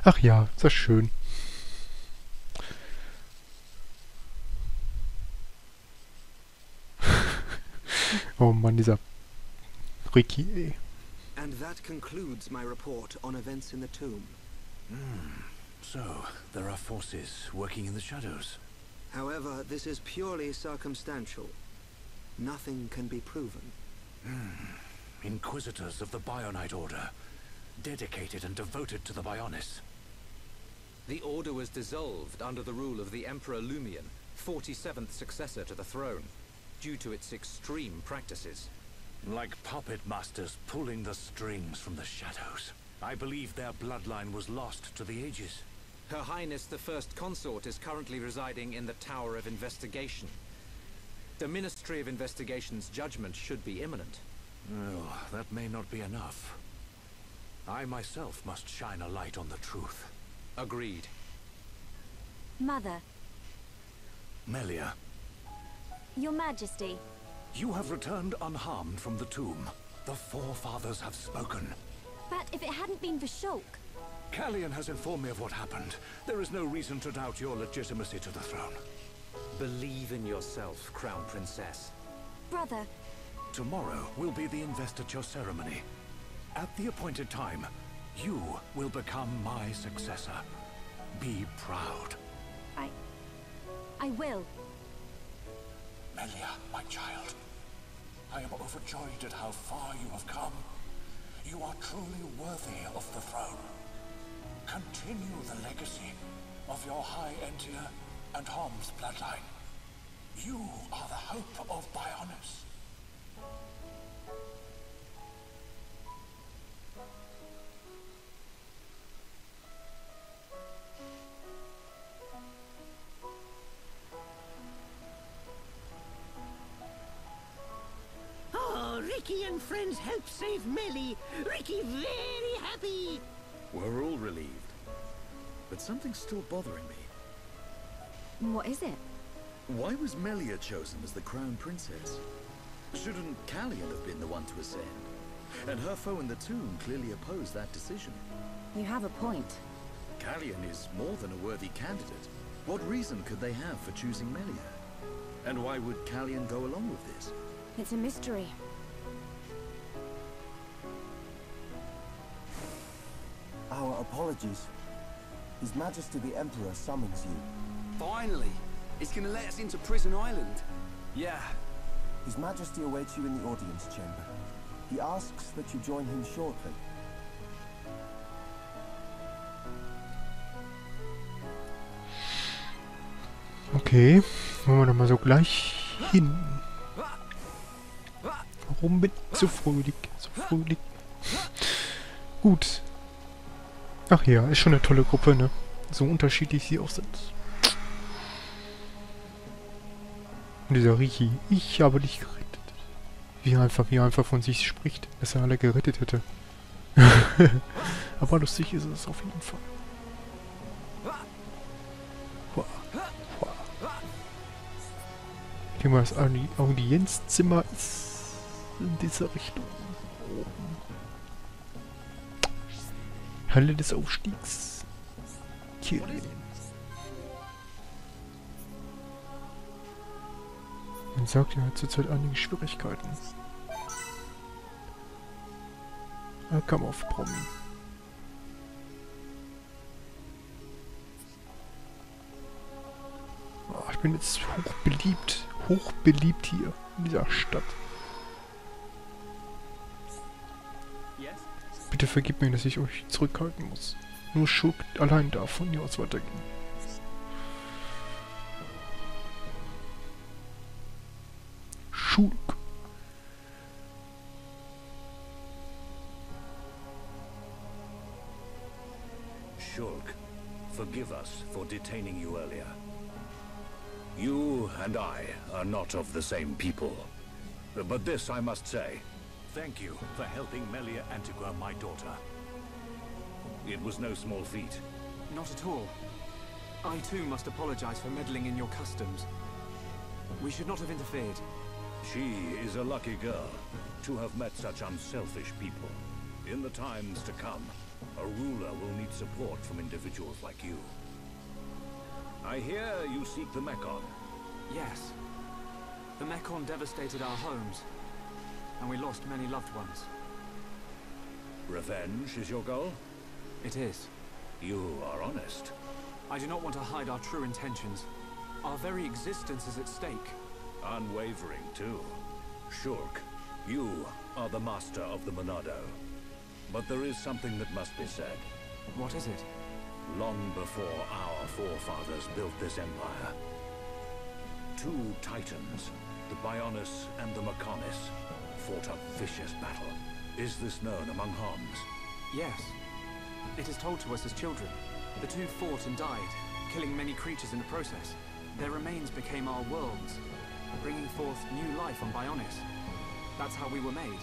Ach ja, ist das schön. Oh Mann, dieser Ricky, ey. And that concludes my report on events in the tomb. So, there are forces working in the shadows. However, this is purely circumstantial. Nothing can be proven. Inquisitors of the Bionite Order, dedicated and devoted to the Bionis. The Order was dissolved under the rule of the Emperor Lumion, 47th successor to the throne, due to its extreme practices. Like puppet masters pulling the strings from the shadows. I believe their bloodline was lost to the ages. Her Highness the First Consort is currently residing in the Tower of Investigation. The Ministry of Investigation's judgment should be imminent. Well, that may not be enough. I myself must shine a light on the truth. Agreed. Mother. Melia, Your Majesty. you have returned unharmed from the tomb. The Forefathers have spoken. But if it hadn't been for Shulk... Callian has informed me of what happened. There is no reason to doubt your legitimacy to the throne. Believe in yourself, Crown Princess. Brother. Tomorrow will be the investiture ceremony. At the appointed time, you will become my successor. Be proud. I will. Melia, my child, I am overjoyed at how far you have come. You are truly worthy of the throne. Continue the legacy of your High Entia and Hom's bloodline. You are the hope of Bionis. Oh, Ricky and friends helped save Melly. Ricky very happy. We're all relieved. But something's still bothering me. What is it? Why was Melia chosen as the Crown Princess? Shouldn't Callian have been the one to ascend? And her foe in the tomb clearly opposed that decision. You have a point. Callian is more than a worthy candidate. What reason could they have for choosing Melia? And why would Callian go along with this? It's a mystery. Our apologies. His Majesty the Emperor summons you. Finally! It's gonna let us into Prison Island. Yeah. His Majesty awaits you in the audience chamber. He asks that you join him shortly. Okay, wollen wir doch mal so gleich hin. Warum bin ich so fröhlich? So fröhlich. Gut. Ach ja, ist schon eine tolle Gruppe, ne? So unterschiedlich sie auch sind. Und dieser Ricky, ich habe dich gerettet. Wie er einfach von sich spricht, dass er alle gerettet hätte. Aber lustig ist es auf jeden Fall. Ich denke mal, das Audienzzimmer ist in dieser Richtung. Halle des Aufstiegs. Kirchen. Man sagt, er hat zurzeit einige Schwierigkeiten. Er kam auf Promi. Oh, ich bin jetzt hochbeliebt hier in dieser Stadt. Bitte vergib mir, dass ich euch zurückhalten muss. Nur Schurk allein darf von hier aus weitergehen. Schurk. Shulk, forgive us for detaining you earlier. You and I are not of the same people. But this I must say. Thank you for helping Melia Antigua, my daughter. It was no small feat. Not at all. I too must apologize for meddling in your customs. We should not have interfered. She is a lucky girl to have met such unselfish people. In the times to come, a ruler will need support from individuals like you. I hear you seek the Mechon. Yes. The Mechon devastated our homes, and we lost many loved ones. Revenge is your goal? It is. You are honest. I do not want to hide our true intentions. Our very existence is at stake. Unwavering, too. Shulk, you are the master of the Monado. But there is something that must be said. What is it? Long before our forefathers built this empire, two titans, the Bionis and the Mechonis, fought a vicious battle. Is this known among Homs? Yes. It is told to us as children. The two fought and died, killing many creatures in the process. Their remains became our worlds, bringing forth new life on Bionis. That's how we were made.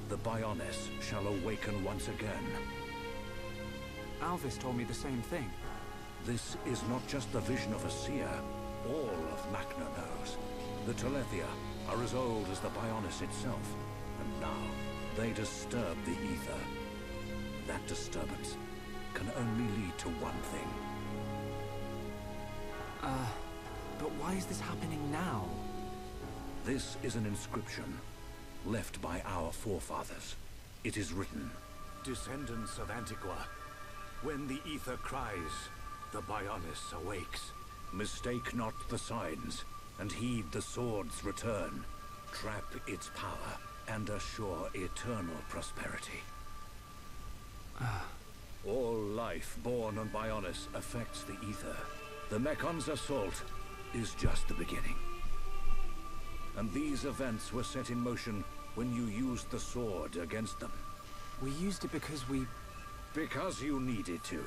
The Bionis shall awaken once again. Alvis told me the same thing. This is not just the vision of a seer. All of Machna knows. The Telethia are as old as the Bionis itself. And now, they disturb the ether. That disturbance can only lead to one thing. But why is this happening now? This is an inscription left by our forefathers. It is written, "Descendants of Antiqua, when the ether cries, the Bionis awakes. Mistake not the signs, and heed the sword's return. Trap its power, and assure eternal prosperity." All life born on Bionis affects the ether. The Mechon's assault is just the beginning. And these events were set in motion when you used the sword against them. We used it because we... Because you needed to.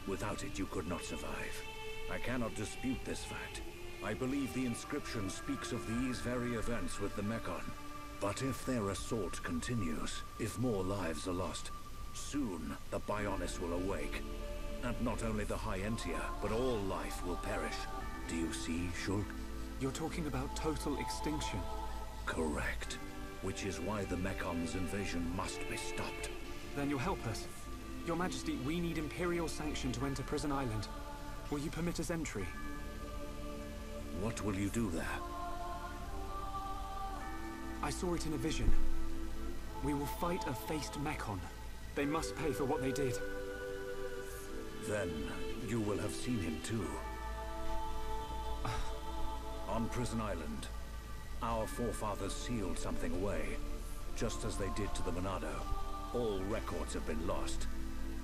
Without it, you could not survive. I cannot dispute this fact. I believe the inscription speaks of these very events with the Mechon. But if their assault continues, if more lives are lost, soon the Bionis will awake. And not only the High Entia, but all life will perish. Do you see, Shulk? You're talking about total extinction. Correct. Which is why the Mechon's invasion must be stopped. Then you'll help us. Your Majesty, we need Imperial sanction to enter Prison Island. Will you permit us entry? What will you do there? I saw it in a vision. We will fight a faced Mechon. They must pay for what they did. Then you will have seen him too. On Prison Island, our forefathers sealed something away, just as they did to the Monado. All records have been lost,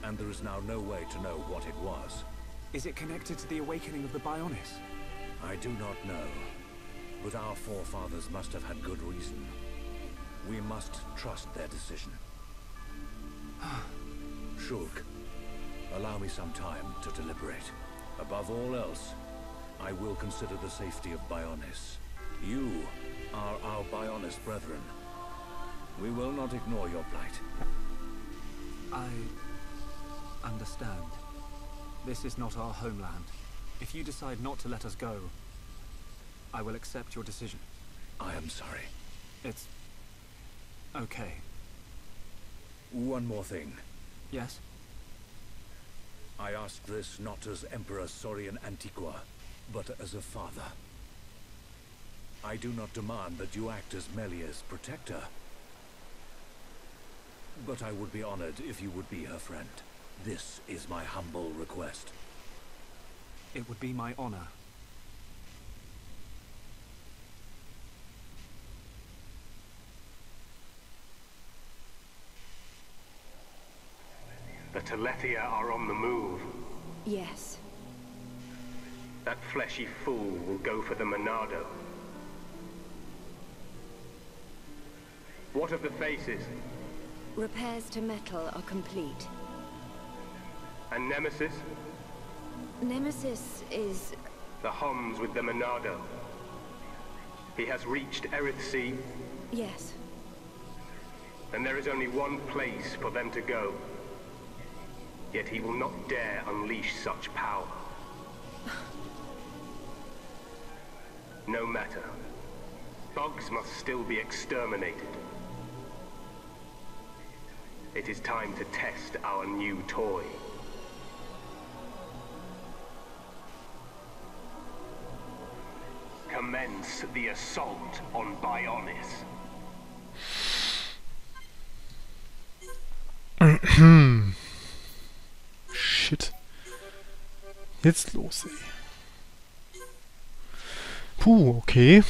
and there is now no way to know what it was. Is it connected to the awakening of the Bionis? I do not know, but our forefathers must have had good reason. We must trust their decision. Shulk, allow me some time to deliberate. Above all else, I will consider the safety of Bionis. You are our Bionis brethren. We will not ignore your plight. I understand. This is not our homeland. If you decide not to let us go, I will accept your decision. I am sorry. It's... okay. One more thing. Yes? I ask this not as Emperor Saurian Antiqua, but as a father. I do not demand that you act as Melia's protector. But I would be honored if you would be her friend. This is my humble request. It would be my honor. The Telethia are on the move. Yes. That fleshy fool will go for the Monado. What of the faces? Repairs to metal are complete. And Nemesis? Nemesis is... The Homs with the Monado. He has reached Erith Sea, yes. and there is only one place for them to go. Yet he will not dare unleash such power. No matter. Bugs must still be exterminated. It is time to test our new toy. Commence the assault on Bionis. Shit. Jetzt los, ey. Puh, okay.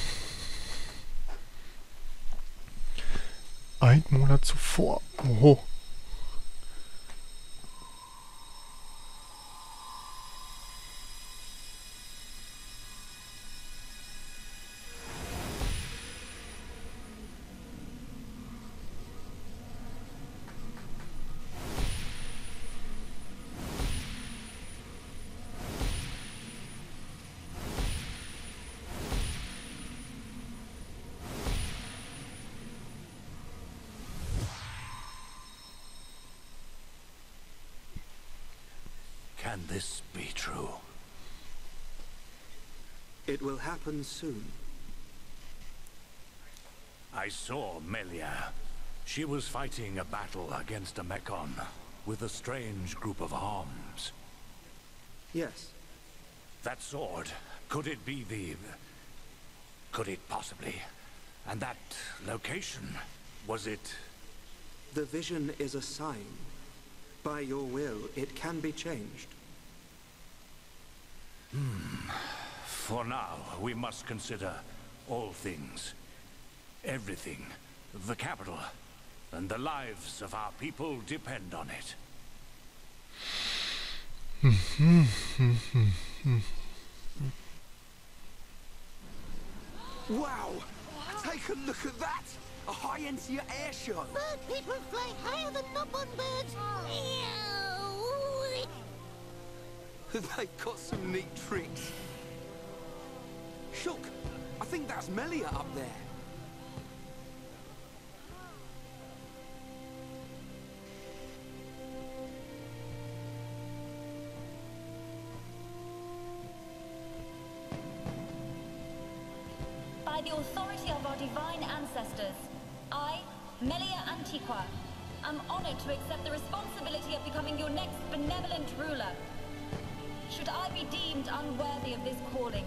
Ein Monat zuvor. Oho. Can this be true? It will happen soon. I saw Melia. She was fighting a battle against a Mechon with a strange group of arms. Yes. That sword, could it be the... Could it possibly? And that location, was it... The vision is a sign. By your will, it can be changed. For now, we must consider all things. Everything. The capital. And the lives of our people depend on it. Wow! Take a look at that! A high-end air show! Bird people fly higher than newborn birds! They've got some neat tricks. Shook! I think that's Melia up there. By the authority of our divine ancestors, I, Melia Antiqua, am honored to accept the responsibility of becoming your next benevolent ruler. Should I be deemed unworthy of this calling,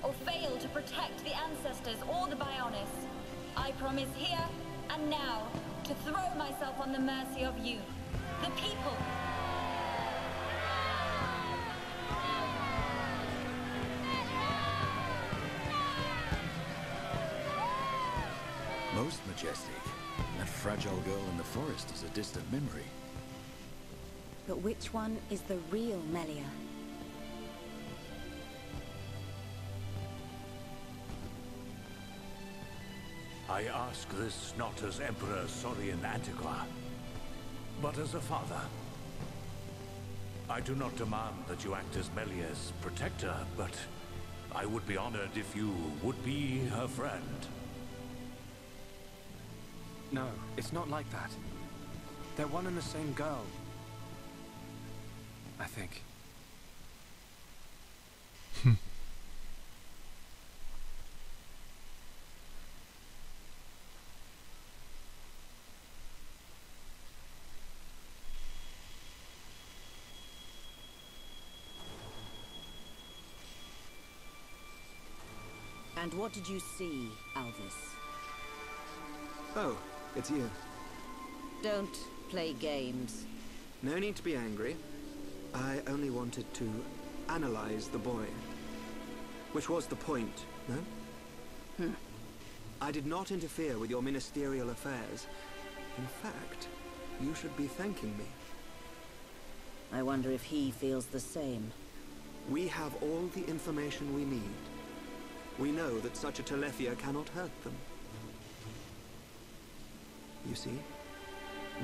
or fail to protect the ancestors or the Bionis, I promise here and now to throw myself on the mercy of you, the people. Most majestic. That fragile girl in the forest is a distant memory. But which one is the real Melia? I ask this not as Emperor Saurian Antiqua, but as a father. I do not demand that you act as Melia's protector, but I would be honored if you would be her friend. No, it's not like that. They're one and the same girl. I think. And what did you see, Alvis? Oh, it's you. Don't play games. No need to be angry. I only wanted to analyze the boy. Which was the point, no? I did not interfere with your ministerial affairs. In fact, you should be thanking me. I wonder if he feels the same. We have all the information we need. We know that such a Telethia cannot hurt them. You see,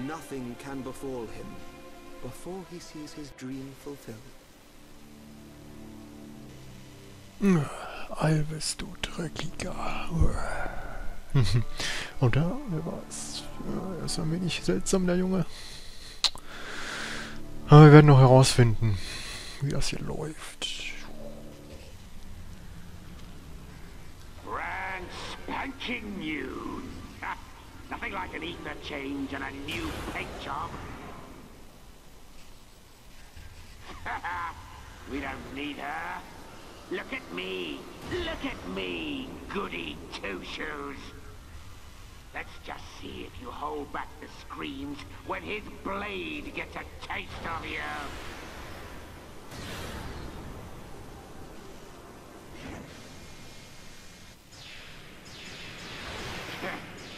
nothing can befall him before he sees his dream fulfilled. Alvis, du Dreckiger. Oder? Wer war's? Er ist ein wenig seltsam, der Junge. Aber wir werden noch herausfinden, wie das hier läuft. Spanking new. Nothing like an ether change and a new paint job. We don't need her. Look at me. Look at me, goody two-shoes. Let's just see if you hold back the screams when his blade gets a taste of you.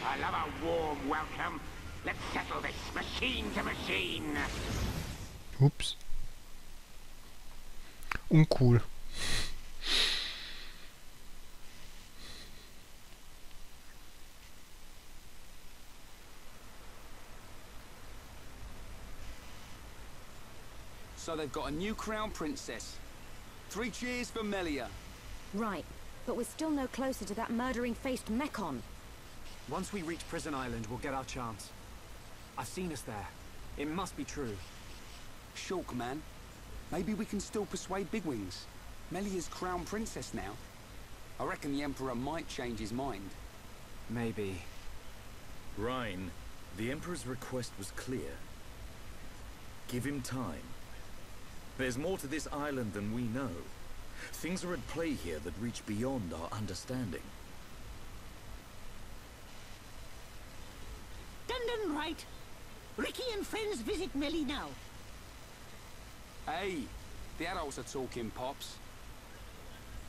I love a warm welcome. Let's settle this machine to machine. Ups. Uncool. So they've got a new crown princess. 3 cheers for Melia. Right, but we're still no closer to that murdering-faced Mechon. Once we reach Prison Island, we'll get our chance. I've seen us there. It must be true. Shulk, man. Maybe we can still persuade Bigwings. Melia's crown princess now. I reckon the Emperor might change his mind. Maybe. Rhine, the Emperor's request was clear. Give him time. There's more to this island than we know. Things are at play here that reach beyond our understanding. Done right. Ricky and friends visit Melly now. Hey, the adults are talking, Pops.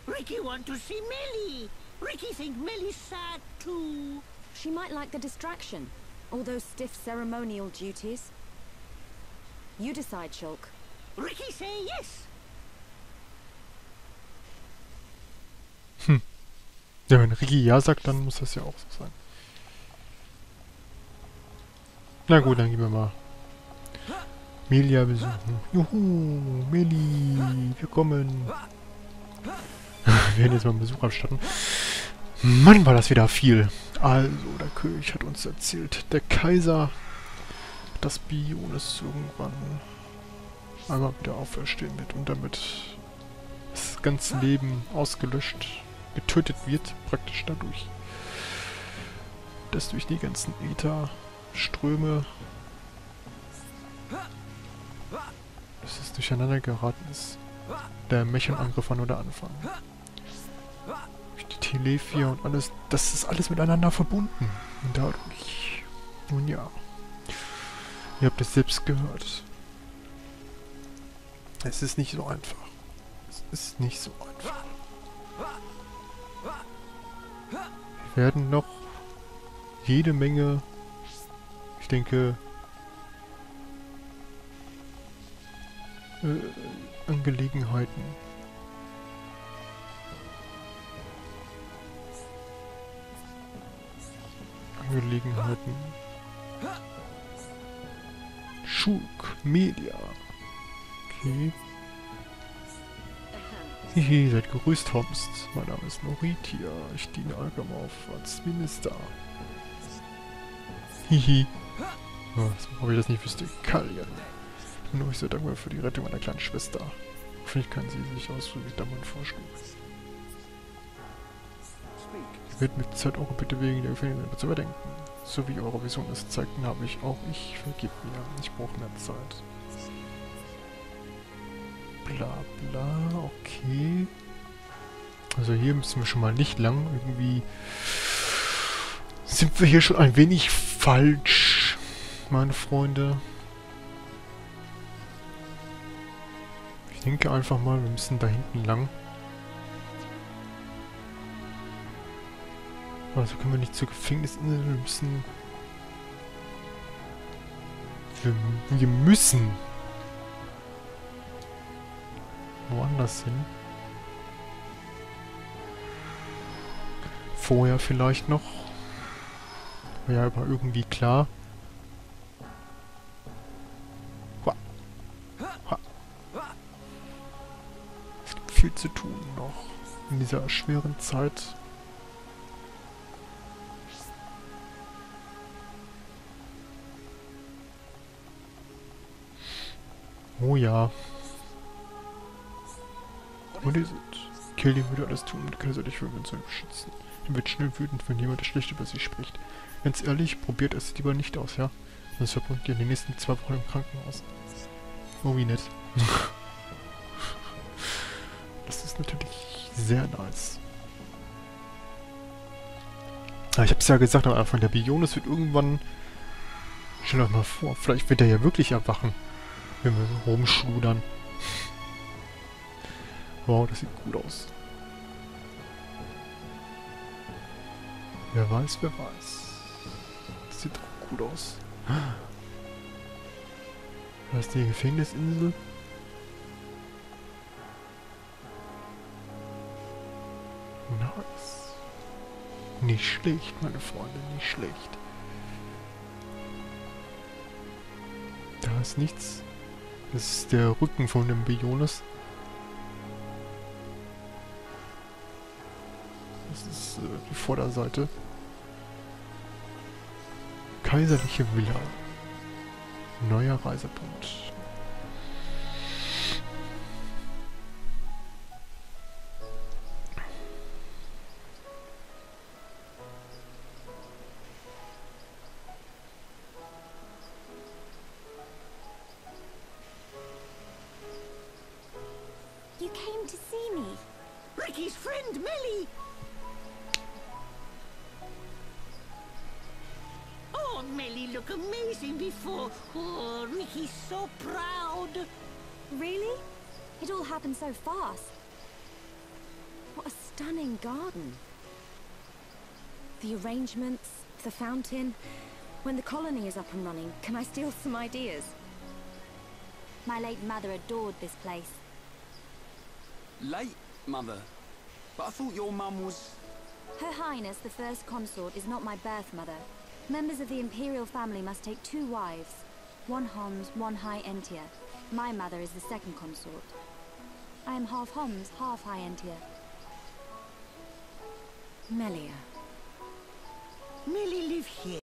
Ricky want to see Melly. Ricky think Melly's sad too. She might like the distraction. All those stiff ceremonial duties. You decide, Shulk. Ricky say yes. Ja, wenn Ricky ja sagt, dann muss das ja auch so sein. Na gut, dann gehen wir mal Melia besuchen. Juhu, Meli, wir kommen. Wir werden jetzt mal einen Besuch abstatten. Mann, war das wieder viel. Also, der König hat uns erzählt, der Kaiser, das Bionis irgendwann einmal wieder auferstehen wird und damit das ganze Leben ausgelöscht, getötet wird, praktisch dadurch, dass durch die ganzen Ätherströme dass es durcheinander geraten ist. Der Mechon-Angriff war nur der Anfang. Durch die Telefia und alles, das ist alles miteinander verbunden. Und dadurch, nun ja, ihr habt es selbst gehört. Es ist nicht so einfach. Es ist nicht so einfach. Wir werden noch jede Menge, ich denke, Angelegenheiten Schulk, Melia. Okay. Hihi, seid gegrüßt, Homst. Mein Name ist Noritia. Ich diene Algamov als Minister. Hihi. Oh, ob ich das nicht wüsste. Kallian. Nur ich sehr dankbar für die Rettung meiner kleinen Schwester. Hoffentlich kann sie sich ausdrücken, wie der Mann vorschlug. Ihr werdet mit Zeit eure Bitte wegen der Gefängnis zu überdenken. So wie eure Vision es zeigten, habe ich auch ich. Vergib mir. Ich brauche mehr Zeit. Bla bla, okay. Also hier müssen wir schon mal nicht lang. Irgendwie sind wir hier schon ein wenig falsch, meine Freunde. Ich denke einfach mal, wir müssen da hinten lang. Also können wir nicht zur Gefängnisinsel, wir müssen... Wir müssen... woanders hin. Vorher vielleicht noch. Wäre ja aber irgendwie klar. Es gibt viel zu tun noch in dieser schweren Zeit. Oh ja. Und ihr seht, Killian würde alles tun und Kaiser dich für uns zu beschützen. Er wird schnell wütend, wenn jemand schlecht über sie spricht. Ganz ehrlich, probiert es lieber nicht aus, ja? Sonst verbringt ihr in den nächsten 2 Wochen im Krankenhaus. Oh, wie nett. Das ist natürlich sehr nice. Aber ich hab's ja gesagt am Anfang, der Bionis wird irgendwann... Stell euch mal vor, vielleicht wird er ja wirklich erwachen, wenn wir so rumschludern. Wow, das sieht gut aus. Wer weiß, wer weiß. Das sieht doch gut aus. Da ist die Gefängnisinsel. Nice. Nicht schlecht, meine Freunde, nicht schlecht. Da ist nichts. Das ist der Rücken von dem Bionis. Das ist die Vorderseite. Kaiserliche Villa. Neuer Reisepunkt. You came to see me. Ricky's friend, Melly! Oh, Melly, look amazing before. Oh, Ricky's so proud. Really? It all happened so fast. What a stunning garden. The arrangements, the fountain. When the colony is up and running, can I steal some ideas? My late mother adored this place. Late, Mother? But I thought your mum was... Her Highness, the First Consort, is not my birth mother. Members of the Imperial family must take 2 wives. One Homs, one High Entia. My mother is the second consort. I am half Homs, half High Entia. Melia. Melly live here.